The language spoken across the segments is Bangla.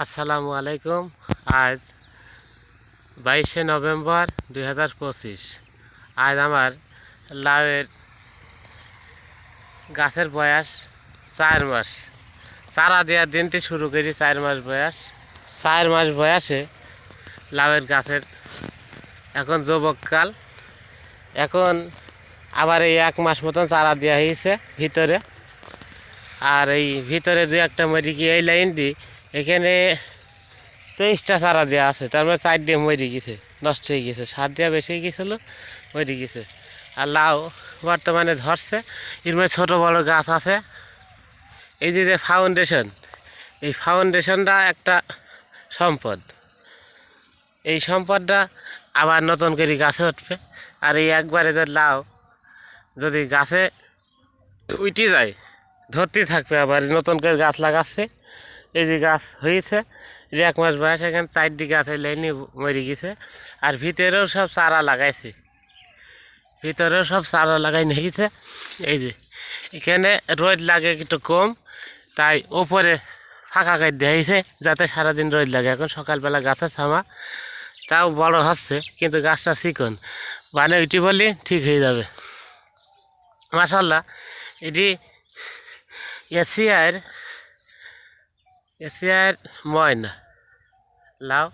আসসালামু আলাইকুম। আজ 22শে নভেম্বর 2025। আজ আমার লাউয়ের গাছের বয়স 4 মাস। চারা দেওয়ার দিনটি শুরু করি 4 মাস বয়স। 4 মাস বয়সে লাউয়ের গাছের এখন যুবককাল। এখন আবার এই 1 মাস মতন চারা দেওয়া হয়েছে ভিতরে, আর এই ভিতরে দু একটা মরি গিয়ে এই লাইন দিই এখানে 23টা চারা দেওয়া আছে, তার মানে 4 দিয়ে মরে গেছে, নষ্ট হয়ে গেছে। সার দেওয়া বেশি হয়ে গেছিলো, মরে গেছে। আর লাউ বর্তমানে ধরছে, এর মধ্যে ছোটো বড়ো গাছ আছে। এই যে ফাউন্ডেশন, এই ফাউন্ডেশনটা একটা সম্পদ। এই সম্পদটা আবার নতুন করে গাছে উঠবে। আর এই একবারে লাউ যদি গাছে উঠে যায় ধরতে থাকবে, আবার নতুন করে গাছ লাগাচ্ছে। এই যে গাছ হয়েছে, যে 1 মাস বয়স, এখানে 4টি গাছ লাইনে মরে গেছে। আর ভিতরেও সব চারা লাগাইছে, ভিতরেও সব চারা লাগাই নিয়েছে। এই যে এখানে রোদ লাগে একটু কম, তাই ওপরে ফাঁকা করে দেওয়া হয়েছে যাতে সারাদিন রোদ লাগে। এখন সকালবেলা গাছের ছামা, তাও বড় হচ্ছে, কিন্তু গাছটা চিকন, মানে ওইটি বললে ঠিক হয়ে যাবে। মাশাআল্লাহ, এটি এশিয়ার ময়না লাউ।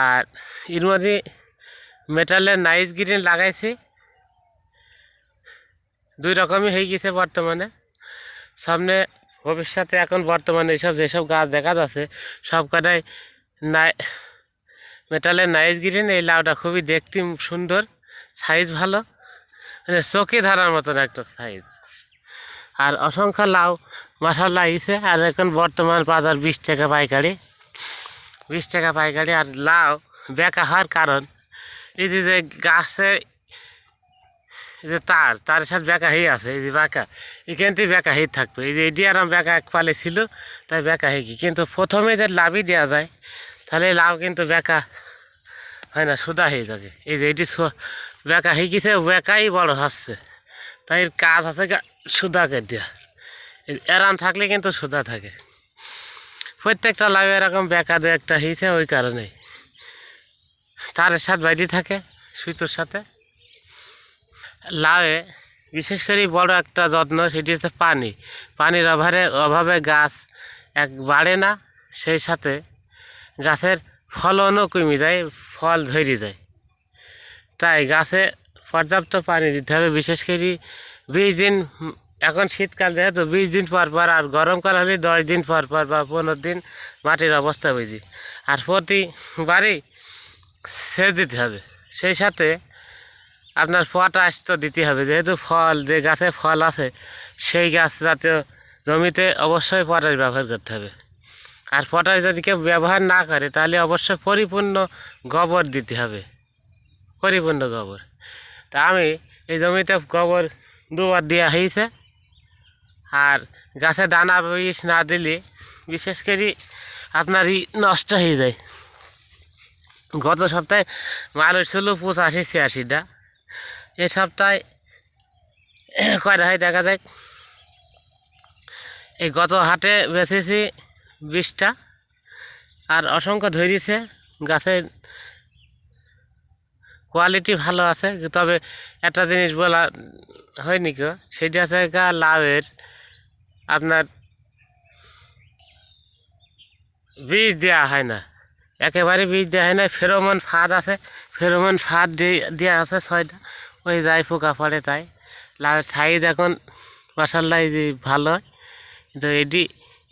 আর এর মধ্যে মেটালের নাইস গ্রিন লাগাইছি, 2 রকমই হয়ে গেছে বর্তমানে। সামনে ভবিষ্যতে এখন বর্তমানে এইসব যেসব গাছ দেখা যাচ্ছে সব কটাই মেটালের নাইস গ্রিন। এই লাউটা খুবই দেখতে সুন্দর, সাইজ ভালো, মানে চোখে ধরার মতন একটা সাইজ। আর অসংখ্য লাউ মাশাআল্লাহ হয়েছে। আর এখন বর্তমান বাজার 20 টাকা পাইকারি, 20 টাকা পাইকারি। আর লাউ বেঁকা হওয়ার কারণ এই যে গাছে যে তারের সাথে বেঁকা হয়ে আছে, এই যে বেঁকা, এখান থেকে বেঁকা হয়ে থাকবে। এই যে এটি আরাম বেঁকা এক পালে ছিল, তাই বেঁকা হয়ে গিয়ে। কিন্তু প্রথমে যে লাভই দেওয়া যায়, তাহলে লাউ কিন্তু বেঁকা হয় না, সুদা হয়ে যাবে। এই যে এটি বেঁকা হয়ে গেছে, বেঁকাই বড় হচ্ছে, তাই এর কাজ আছে সুদা করে দেওয়া। এরাম থাকলে কিন্তু সুদা থাকে। প্রত্যেকটা লাউ এরকম বেঁকা 2-1টা হয়েছে, ওই কারণেই তারের সাথে বাইরে থাকে, সুতোর সাথে। লাউয়ে বিশেষ করে বড় একটা যত্ন, সেটি হচ্ছে পানি। পানির অভাবে গাছ বাড়ে না, সেই সাথে গাছের ফলনও কমে যায়, ফল ধরে যায়। তাই গাছে পর্যাপ্ত পানি দিতে হবে। বিশেষ করে 20 দিন, এখন শীতকাল যেহেতু 20 দিন পর পর, আর গরমকাল হলে 10 দিন পর পর বা 15 দিন মাটির অবস্থা বুঝি। আর প্রতিবারই সেচ দিতে হবে। সেই সাথে আপনার পটাশ তো দিতে হবে, যেহেতু ফল, যে গাছে ফল আছে সেই গাছ জাতীয় জমিতে অবশ্যই পটাশ ব্যবহার করতে হবে। আর পটাশ যদি কেউ ব্যবহার না করে তাহলে অবশ্যই পরিপূর্ণ গোবর দিতে হবে, পরিপূর্ণ গোবর। তা আমি এই জমিতে গোবর 2বার দেওয়া হয়েছে। আর গাছে দানা বিষ না দিলে বিশেষ করে আপনার নষ্ট হয়ে যায়। গত সপ্তাহে মাল হচ্ছিল 85-86টা, এ সপ্তাহে কয়টা হয় দেখা যায়। এই গত হাটে বেচেছি 20টা। আর অসংখ্য ধরেছে, গাছের কোয়ালিটি ভালো আছে। তবে একটা জিনিস বলা হয়নি কেউ, সেটি আছে লাউয়ের আপনার বীজ দেওয়া হয় না, একেবারে বীজ দেওয়া হয় না। ফেরোমন ফাঁদ আছে, ফেরোমন ফাঁদ দেওয়া আছে 6টা, ওই যাই পোকা পড়ে। তাই লাউয়ের সাইজ এখন মাশাআল্লাহ ভালো হয়। কিন্তু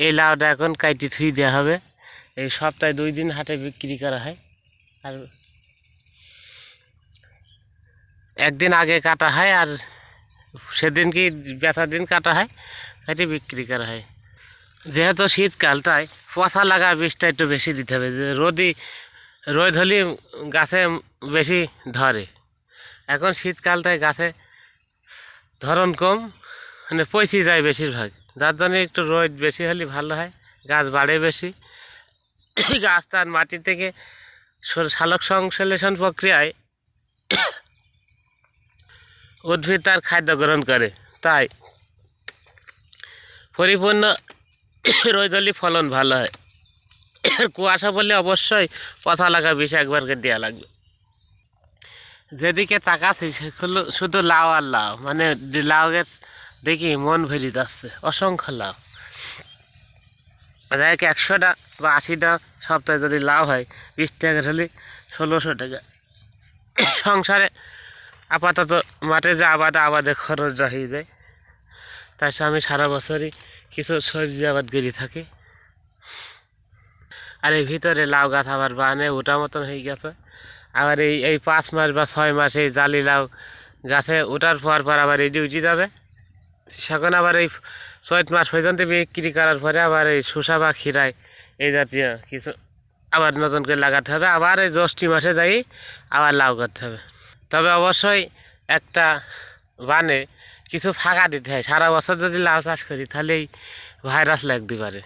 এই লাউটা এখন কাইটি থুই দেওয়া হবে। এই সপ্তাহে 2 দিন হাটে বিক্রি করা হয়, আর একদিন আগে কাটা হয়, আর সেদিন কি বেচার দিন কাটা হয়, এটি বিক্রি করা হয়। যেহেতু শীতকাল, তাই পচা লাগা বিষটা একটু বেশি দিতে হবে। যে রোদ হলে গাছে বেশি ধরে। এখন শীতকাল, তাই গাছে ধরন কম, মানে পচে যায় বেশিরভাগ, যার জন্য একটু রোদ বেশি হলে ভালো হয়, গাছ বাড়ে বেশি। গাছ তার মাটি থেকে সালোক সংশ্লেষণ প্রক্রিয়ায় উদ্ভিদ তার খাদ্য গ্রহণ করে, তাই পরিপূর্ণ রোদ হলে ফলন ভালো হয়। কুয়াশা পড়লে অবশ্যই পচা লাগা বিষ একবার করে দেওয়া লাগবে। যেদিকে তাকাচ্ছি সেগুলো শুধু লাউ আর লাউ, মানে লাউ গাছ দেখি মন ভরে যাচ্ছে, অসংখ্য লাউ। দেখ 100টা বা 80টা সপ্তাহে যদি লাউ হয় 20 টাকা হলে 1600 টাকা। সংসারে আপাতত মাঠে যে আবাদে খরচ হয়ে যায়, তাই আমি সারা বছরই কিছু সবজি আবাদ করে থাকি। আর এই ভিতরে লাউ গাছ আবার বানে ওটা মতন হয়ে গেছে। আবার এই 5 মাস বা 6 মাস এই জালি লাউ গাছে ওঠার পর আবার এই উঠে যাবে। সেখানে আবার এই 6 মাস পর্যন্ত বিক্রি করার পরে আবার এই শসা বা খিরায় এই জাতীয় কিছু আবার নতুন করে লাগাতে হবে। আবার এই জ্যৈষ্ঠী মাসে যাই আবার লাউ করতে হবে। তবে অবশ্যই একটা বানে কিছু ফাঁকা দিতে হয়। সারা বছর যদি লাউ চাষ করি তাহলে এই ভাইরাস লাগতে পারে।